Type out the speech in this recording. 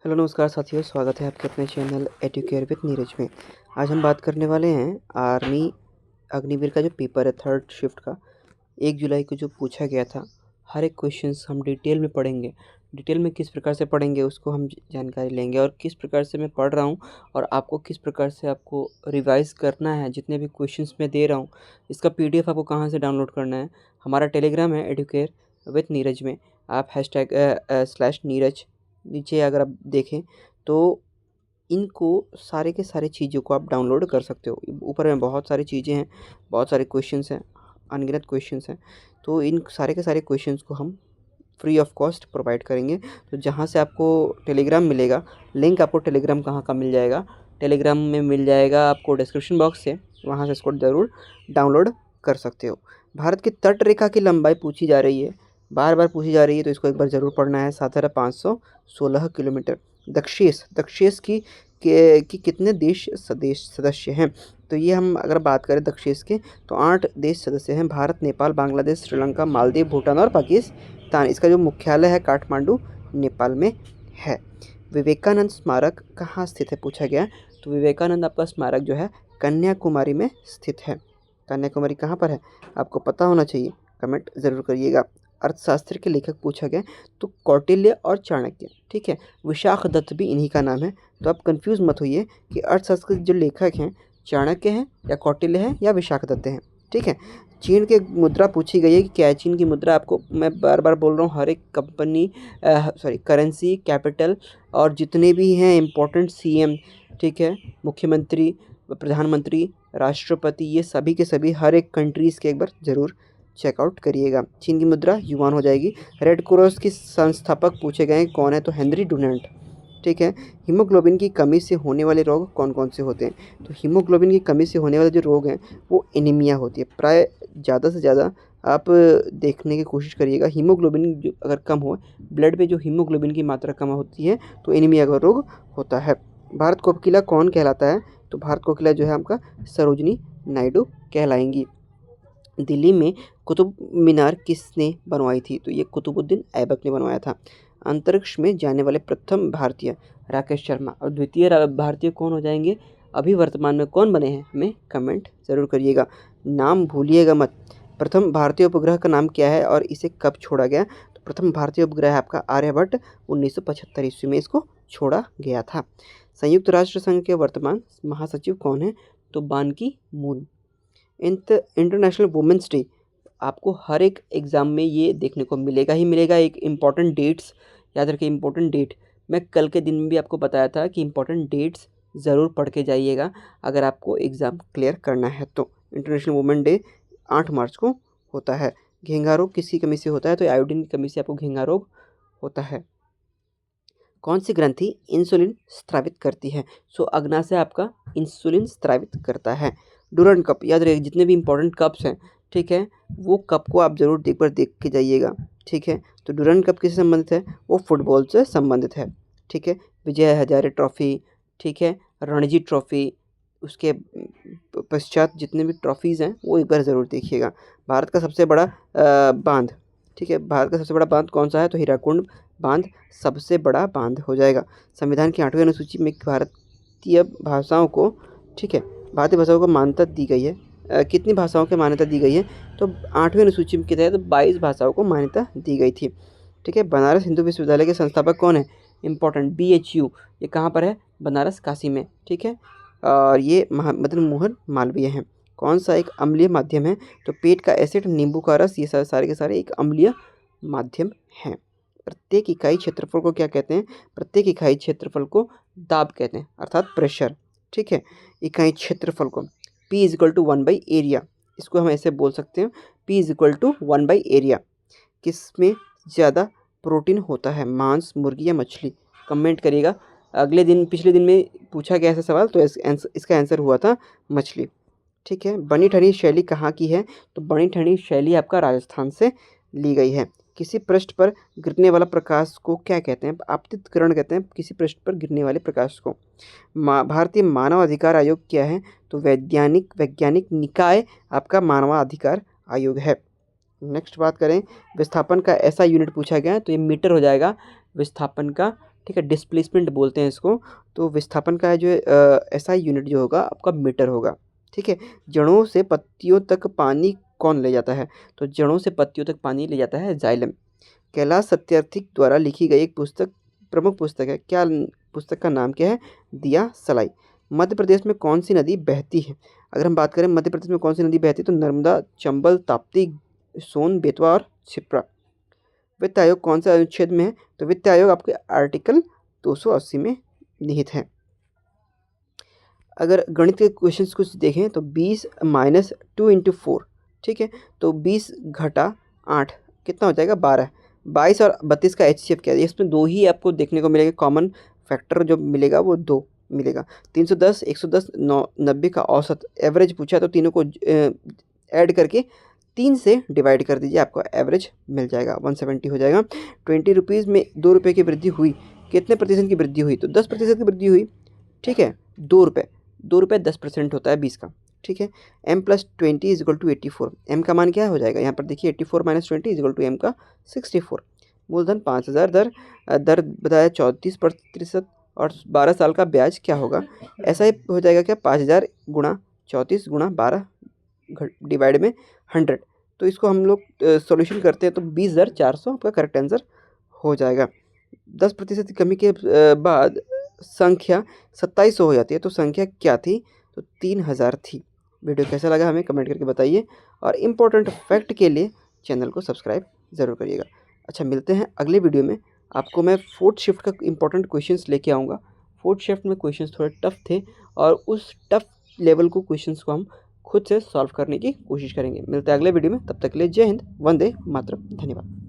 Hello नमस्कार साथियों, स्वागत है आपके अपने चैनल एडुकेयर विद नीरज में। आज हम बात करने वाले हैं आर्मी अग्निवीर का जो पेपर है थर्ड शिफ्ट का 1 जुलाई को जो पूछा गया था। हर एक क्वेश्चंस हम डिटेल में पढ़ेंगे। डिटेल में किस प्रकार से पढ़ेंगे उसको हम जानकारी लेंगे और किस प्रकार से मैं पढ़ रहा हूँ और आपको किस प्रकार से आपको रिवाइज करना है। जितने भी क्वेश्चंस मैं दे रहा हूँ इसका PDF आपको कहाँ से डाउनलोड करना है। हमारा टेलीग्राम है एडुकेयर विद नीरज में। आप #/नीरज नीचे अगर आप देखें तो इनको सारे के सारे चीज़ों को आप डाउनलोड कर सकते हो। ऊपर में बहुत सारी चीज़ें हैं, बहुत सारे क्वेश्चंस हैं, अनगिनत क्वेश्चंस हैं। तो इन सारे के सारे क्वेश्चंस को हम फ्री ऑफ कॉस्ट प्रोवाइड करेंगे। तो जहाँ से आपको टेलीग्राम मिलेगा, लिंक आपको टेलीग्राम कहाँ का मिल जाएगा, टेलीग्राम में मिल जाएगा आपको डिस्क्रिप्शन बॉक्स से। वहाँ से इसको ज़रूर डाउनलोड कर सकते हो। भारत की तट रेखा की लंबाई पूछी जा रही है, बार बार पूछी जा रही है, तो इसको एक बार ज़रूर पढ़ना है। 7516 किलोमीटर। दक्षेश की कितने देश सदस्य हैं? तो ये हम अगर बात करें दक्षेश के तो 8 देश सदस्य हैं। भारत, नेपाल, बांग्लादेश, श्रीलंका, मालदीव, भूटान और पाकिस्तान। इसका जो मुख्यालय है काठमांडू नेपाल में है। विवेकानंद स्मारक कहाँ स्थित है पूछा गया। तो विवेकानंद आपका स्मारक जो है कन्याकुमारी में स्थित है। कन्याकुमारी कहाँ पर है आपको पता होना चाहिए, कमेंट ज़रूर करिएगा। अर्थशास्त्र के लेखक पूछा गया तो कौटिल्य और चाणक्य, ठीक है। विशाखदत्त भी इन्हीं का नाम है। तो आप कंफ्यूज मत होइए कि अर्थशास्त्र के जो लेखक हैं चाणक्य हैं या कौटिल्य हैं या विशाखदत्त हैं, ठीक है। चीन की मुद्रा पूछी गई है कि क्या है चीन की मुद्रा। आपको मैं बार बार बोल रहा हूँ, हर एक कंपनी करेंसी, कैपिटल और जितने भी हैं इम्पोर्टेंट CM, ठीक है, मुख्यमंत्री, प्रधानमंत्री, राष्ट्रपति, ये सभी के सभी हर एक कंट्रीज़ के एक बार ज़रूर चेकआउट करिएगा। चीन की मुद्रा युआन हो जाएगी। रेड क्रॉस की संस्थापक पूछे गए हैं कौन है, तो हेनरी डुनांट, ठीक है। हीमोग्लोबिन की कमी से होने वाले रोग कौन कौन से होते हैं? तो हीमोग्लोबिन की कमी से होने वाले जो रोग हैं वो एनीमिया होती है। प्राय ज़्यादा से ज़्यादा आप देखने की कोशिश करिएगा, हीमोग्लोबिन जो अगर कम हो, ब्लड में जो हीमोग्लोबिन की मात्रा कम होती है तो एनीमिया का रोग होता है। भारत कोकिला कौन कहलाता है? तो भारत कोकिला जो है आपका सरोजनी नायडू कहलाएंगी। दिल्ली में कुतुब मीनार किसने बनवाई थी? तो ये कुतुबुद्दीन ऐबक ने बनवाया था। अंतरिक्ष में जाने वाले प्रथम भारतीय राकेश शर्मा और द्वितीय भारतीय कौन हो जाएंगे? अभी वर्तमान में कौन बने हैं हमें कमेंट ज़रूर करिएगा, नाम भूलिएगा मत। प्रथम भारतीय उपग्रह का नाम क्या है और इसे कब छोड़ा गया? तो प्रथम भारतीय उपग्रह है आपका आर्यभट्ट। 1975 ईस्वी में इसको छोड़ा गया था। संयुक्त राष्ट्र संघ के वर्तमान महासचिव कौन है? तो बान की मून। इंटरनेशनल वुमेंस डे आपको हर एक एग्ज़ाम में ये देखने को मिलेगा ही मिलेगा। एक इम्पॉर्टेंट डेट्स याद रखिए, इम्पॉर्टेंट डेट मैं कल के दिन में भी आपको बताया था कि इम्पॉर्टेंट डेट्स ज़रूर पढ़ के जाइएगा अगर आपको एग्ज़ाम क्लियर करना है। तो इंटरनेशनल वुमेन डे 8 मार्च को होता है। घेंघा रोग किसकी कमी से होता है? तो आयोडीन की कमी से आपको घेंघा रोग होता है। कौन सी ग्रंथि इंसुलिन स्रावित करती है? सो अग्नाशय आपका इंसुलिन स्रावित करता है। डुरंड कप याद रखिए, जितने भी इंपॉर्टेंट कप्स हैं, ठीक है, वो कप को आप ज़रूर एक बार देख के जाइएगा, ठीक है। तो डुरंड कप किससे संबंधित है? वो फुटबॉल से संबंधित है, ठीक है। विजय हजारे ट्रॉफी, ठीक है, रणजी ट्रॉफी, उसके पश्चात जितने भी ट्रॉफीज़ हैं वो एक बार ज़रूर देखिएगा। भारत का सबसे बड़ा बांध, ठीक है, भारत का सबसे बड़ा बांध कौन सा है? तो हीराकुंड बांध सबसे बड़ा बांध हो जाएगा। संविधान की 8वीं अनुसूची में भारतीय भाषाओं को, ठीक है, भारतीय भाषाओं को मान्यता दी गई है। कितनी भाषाओं को मान्यता दी गई है? तो 8वीं अनुसूची के तहत 22 भाषाओं को मान्यता दी गई थी, ठीक है। बनारस हिंदू विश्वविद्यालय के संस्थापक कौन है? इंपॉर्टेंट, BHU, ये कहाँ पर है? बनारस काशी में, ठीक है। और ये मदन मोहन मालवीय हैं। कौन सा एक अम्लीय माध्यम है? तो पेट का एसिड, नींबू का रस, ये सारे के सारे एक अम्लीय माध्यम हैं। प्रत्येक इकाई क्षेत्रफल को क्या कहते हैं? प्रत्येक इकाई क्षेत्रफल को दाब कहते हैं, अर्थात प्रेशर, ठीक है। इकाई क्षेत्रफल को P=1/एरिया, इसको हम ऐसे बोल सकते हैं, P=1/एरिया। किस में ज़्यादा प्रोटीन होता है, मांस, मुर्गी या मछली? कमेंट करिएगा। अगले दिन, पिछले दिन में पूछा गया ऐसा सवाल, तो इसका आंसर हुआ था मछली, ठीक है। बनी ठनी शैली कहाँ की है? तो बनी ठनी शैली आपका राजस्थान से ली गई है। किसी पृष्ठ पर गिरने वाला प्रकाश को क्या कहते हैं? आपतित किरण कहते हैं किसी पृष्ठ पर गिरने वाले प्रकाश को। भारतीय मानव अधिकार आयोग क्या है? तो वैज्ञानिक निकाय आपका मानवाधिकार आयोग है। नेक्स्ट बात करें, विस्थापन का ऐसा यूनिट पूछा गया है तो ये मीटर हो जाएगा। विस्थापन का ठीक है, डिस्प्लेसमेंट बोलते हैं इसको। तो विस्थापन का जो एसआई यूनिट जो होगा आपका मीटर होगा। ठीक है, जड़ों से पत्तियों तक पानी कौन ले जाता है? तो जड़ों से पत्तियों तक पानी ले जाता है जाइलम। कैलाश सत्यार्थी द्वारा लिखी गई एक पुस्तक, प्रमुख पुस्तक है, क्या पुस्तक का नाम क्या है? दिया सलाई। मध्य प्रदेश में कौन सी नदी बहती है? अगर हम बात करें मध्य प्रदेश में कौन सी नदी बहती है, तो नर्मदा, चंबल, ताप्ती, सोन, बेतवा और क्षिप्रा। वित्त आयोग कौन से अनुच्छेद में है? तो वित्त आयोग आपके आर्टिकल 280 में निहित है। अगर गणित के क्वेश्चंस कुछ देखें तो 20 माइनस 2 इंटू 4, ठीक है, तो 20 घटा 8 कितना हो जाएगा? 12। 22 और 32 का एचसीएफ क्या है? इसमें दो ही आपको देखने को मिलेगा, कॉमन फैक्टर जो मिलेगा वो 2 मिलेगा। 310, 110, 90 का औसत एवरेज पूछा, तो तीनों को ऐड करके 3 से डिवाइड कर दीजिए, आपको एवरेज मिल जाएगा, 170 हो जाएगा। 20 रुपीज़ में 2 रुपये की वृद्धि हुई, कितने प्रतिशत की वृद्धि हुई? तो 10% की वृद्धि हुई। ठीक है, 2 रुपये, 2 रुपये 10% होता है 20 का। ठीक है, m + 20 = 84। m का मान क्या हो जाएगा? यहाँ पर देखिए 84 - 20 = m का 64। मूलधन 5000, दर बताया 34% और 12 साल का ब्याज क्या होगा? ऐसा ही हो जाएगा क्या? 5000 गुणा 34 गुणा 12 डिवाइड में 100। तो इसको हम लोग सॉल्यूशन करते हैं तो 20,400 आपका करेक्ट आंसर हो जाएगा। 10% की कमी के बाद संख्या 2700 हो जाती है, तो संख्या क्या थी? तो 3000 थी। वीडियो कैसा लगा हमें कमेंट करके बताइए, और इम्पोर्टेंट फैक्ट के लिए चैनल को सब्सक्राइब ज़रूर करिएगा। अच्छा, मिलते हैं अगले वीडियो में। आपको मैं 4th शिफ्ट का इंपॉर्टेंट क्वेश्चंस लेके आऊँगा। 4th शिफ्ट में क्वेश्चंस थोड़े टफ थे, और उस टफ लेवल को क्वेश्चंस को हम खुद से सॉल्व करने की कोशिश करेंगे। मिलते हैं अगले वीडियो में, तब तक के लिए जय हिंद, वंदे मातरम, धन्यवाद।